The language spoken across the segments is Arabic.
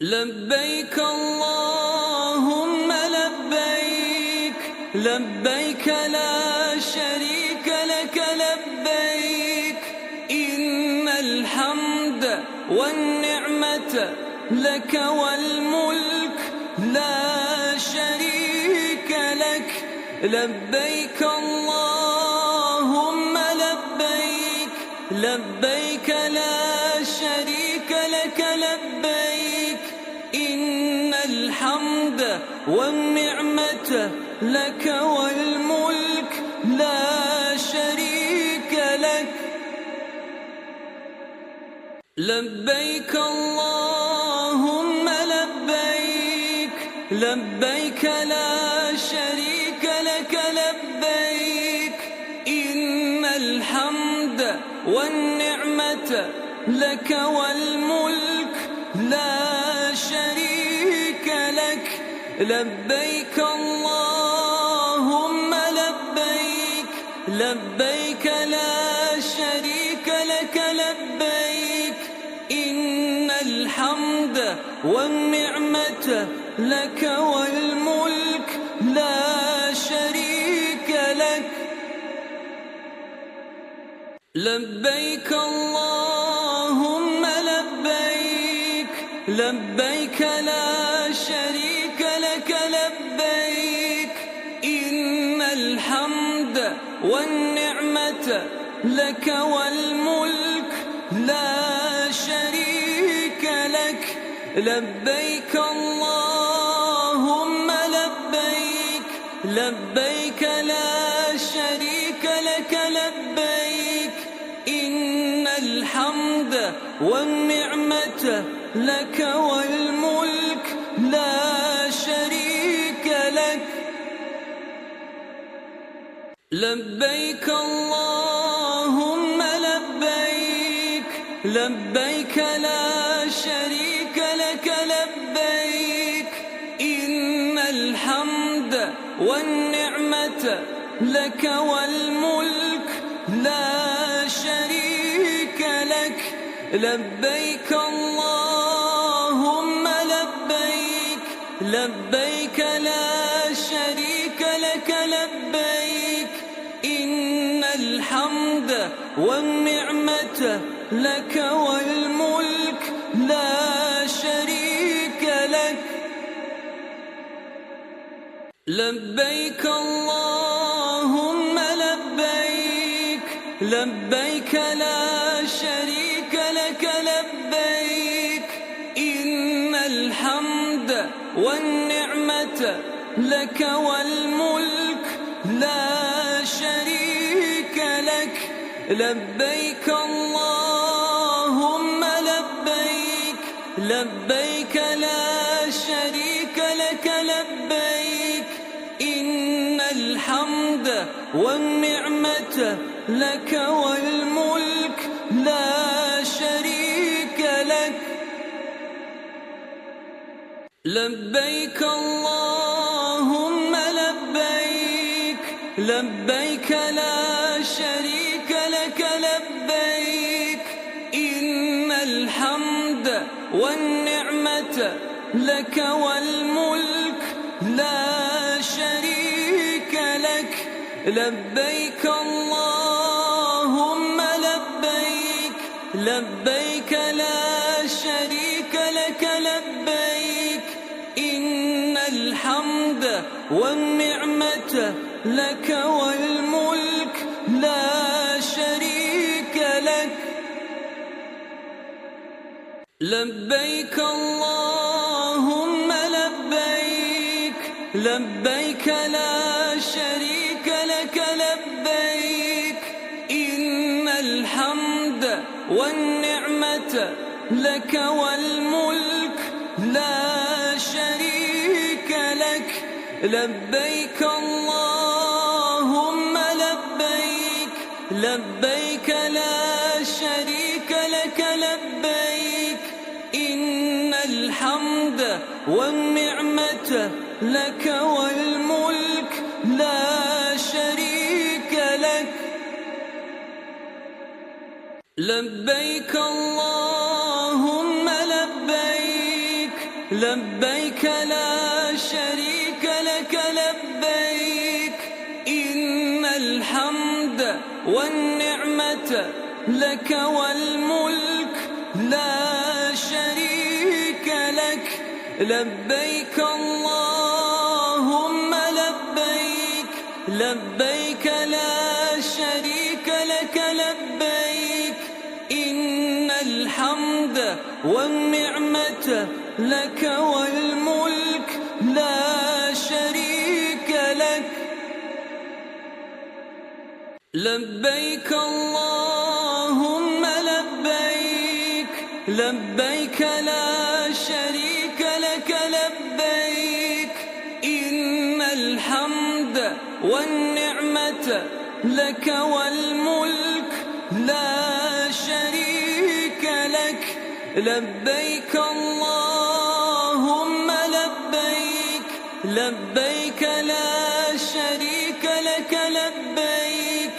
لبيك اللهم لبيك، لبيك لا شريك لك لبيك، إن الحمد والنعمة لك والملك لا شريك لك. لبيك اللهم لبيك، لبيك لا شريك لك لبيك، إن الحمد والنعمة لك والملك لا شريك لك. لبيك اللهم لبيك، لبيك لا شريك لك لبيك، إن الحمد والنعمة لك والملك لا شريك لك. لبيك اللهم لبيك، لبيك لا شريك لك لبيك، إن الحمد والنعمة لك والملك لا شريك لك. لبيك اللهم لبيك، لبيك لا شريك لك لبيك، إن الحمد والنعمة لك والملك لا شريك لك. لبيك اللهم لبيك، لبيك لا شريك لك لبيك، إن الحمد والنعمة لك والملك لا شريك لك. لبيك اللهم لبيك، لبيك لا شريك لك لبيك، إن الحمد والنعمة لك والملك لا شريك لك. لبيك اللهم لبيك، لبيك لا شريك لك لبيك، إن الحمد والنعمة لك والملك لا شريك لك. لبيك اللهم لبيك، لبيك لا شريك لك لبيك، إن الحمد والنعمة لك والملك لا شريك لك. لبيك اللهم لبيك، لبيك لا شريك لك لبيك، إن الحمد والنعمة لك والملك لا شريك لك. لبيك اللهم لبيك، لبيك لا شريك لك لبيك، إن الحمد والنعمة لك والملك لا شريك لك. لبيك اللهم لبيك، لبيك لا شريك لك لبيك، إن الحمد والنعمة لك والملك لا شريك لك. لبيك اللهم لبيك، لبيك لا شريك لك لبيك، إن الحمد والنعمة لك والملك لا شريك لك. لبيك اللهم لبيك، لبيك لا شريك لك لبيك، إن الحمد والنعمة لك والملك لا شريك لك. لبيك اللهم لبيك، لبيك لا شريك لك لبيك إن الحمد والنعمة لك والملك لا شريك لك لبيك اللهم لبيك لبيك لا شريك لك لبيك إن الحمد والنعمة لك والملك لا شريك لك لبيك اللهم لبيك لبيك لا شريك لك لبيك إن الحمد والنعمة لك والملك لا شريك لك لبيك اللهم لبيك لبيك لا شريك لك لبيك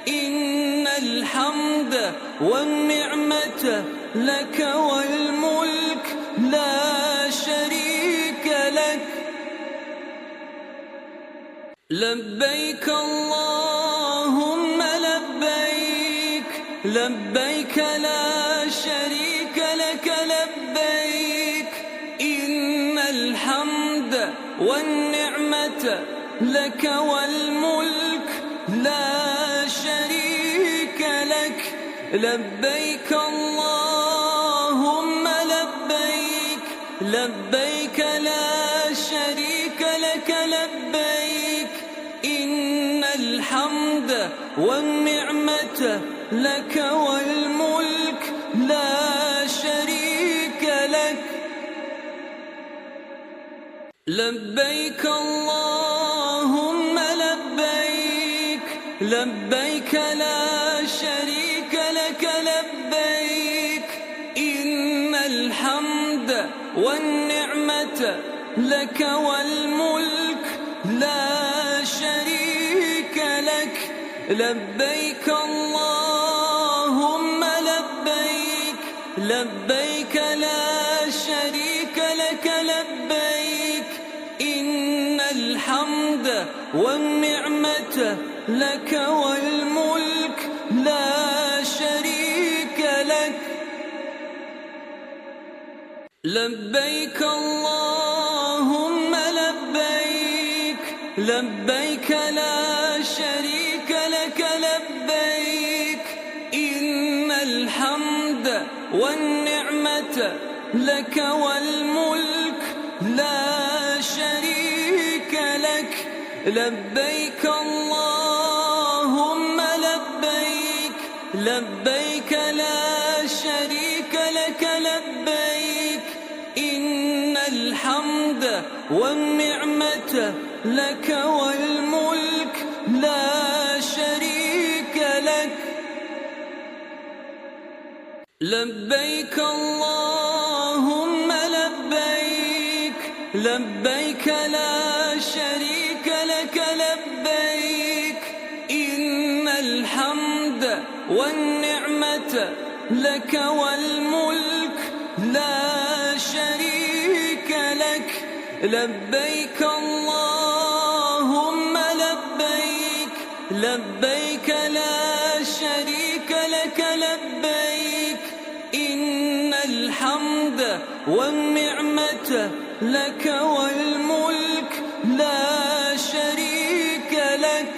إن الحمد والنعمة لك والملك لا شريك لك لبيك اللهم لبيك لبيك لا شريك لك لبيك إن الحمد والنعمة لك والملك لا شريك لك لبيك اللهم لبيك لبيك لا شريك لك لبيك إن الحمد والنعمة لك والملك لا شريك لك لبيك اللهم لبيك لبيك لا شريك لك لبيك إن الحمد والنعمة لك والملك لا شريك لك لبيك اللهم لبيك لبيك لا شريك لك لبيك إن الحمد والنعمة لك والملك لا شريك لك لبيك اللهم لبيك لبيك لا شريك لك لبيك إن الحمد والنعمة لك والملك لا شريك لك لبيك اللهم لبيك لبيك لا شريك لك لبيك إن الحمد والنعمة لك والملك لا شريك لك لبيك اللهم لبيك لبيك لا شريك لك لبيك إن الحمد والنعمة لك والملك لا شريك لك لبيك اللهم لبيك لبيك لا شريك لك لبيك إن الحمد والنعمة لك والملك لا شريك لك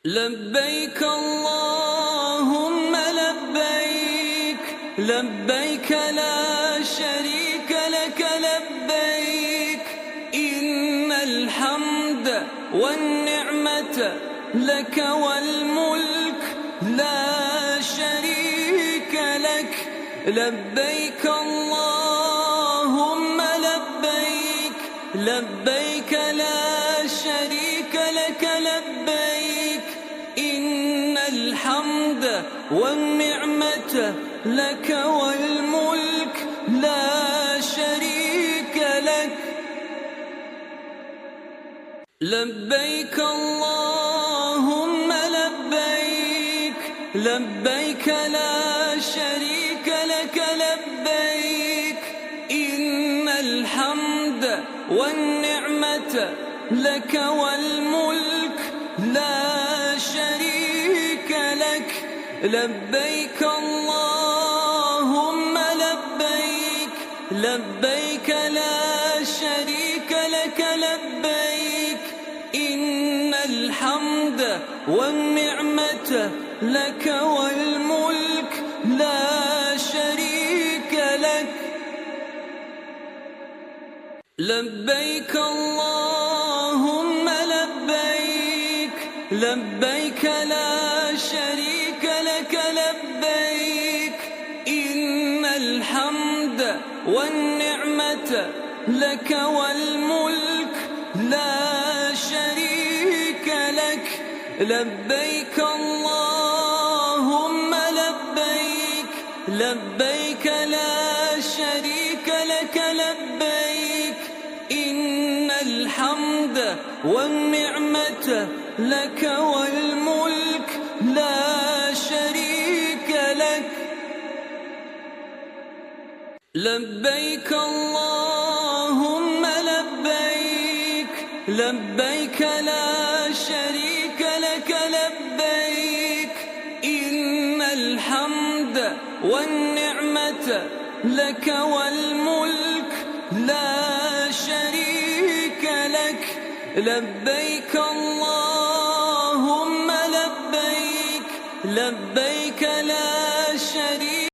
لبيك اللهم لبيك لبيك لا شريك لك لبيك إن الحمد والنعمة لك والملك لا شريك لك لبيك اللهم لبيك لبيك لا شريك لك لبيك إن الحمد والنعمة لك والملك لا شريك لك لبيك اللهم لبيك لبيك لا شريك لك لبيك والنعمة لك والملك لا شريك لك. لبيك اللهم لبيك، لبيك لا شريك لك لبيك، إن الحمد والنعمة لك والملك لا شريك لك. لبيك اللهم لبيك، لبيك لا شريك لك لبيك، إن الحمد والنعمة لك والملك لا شريك لك. لبيك اللهم لبيك، لبيك لا شريك لك لبيك، إن الحمد والنعمة لك والملك لا شريك لك. لبيك اللهم لبيك، لبيك لا شريك لك لبيك، إن الحمد والنعمة لك والملك لا شريك لك. لبيك اللهم لبيك، لبيك لا شريك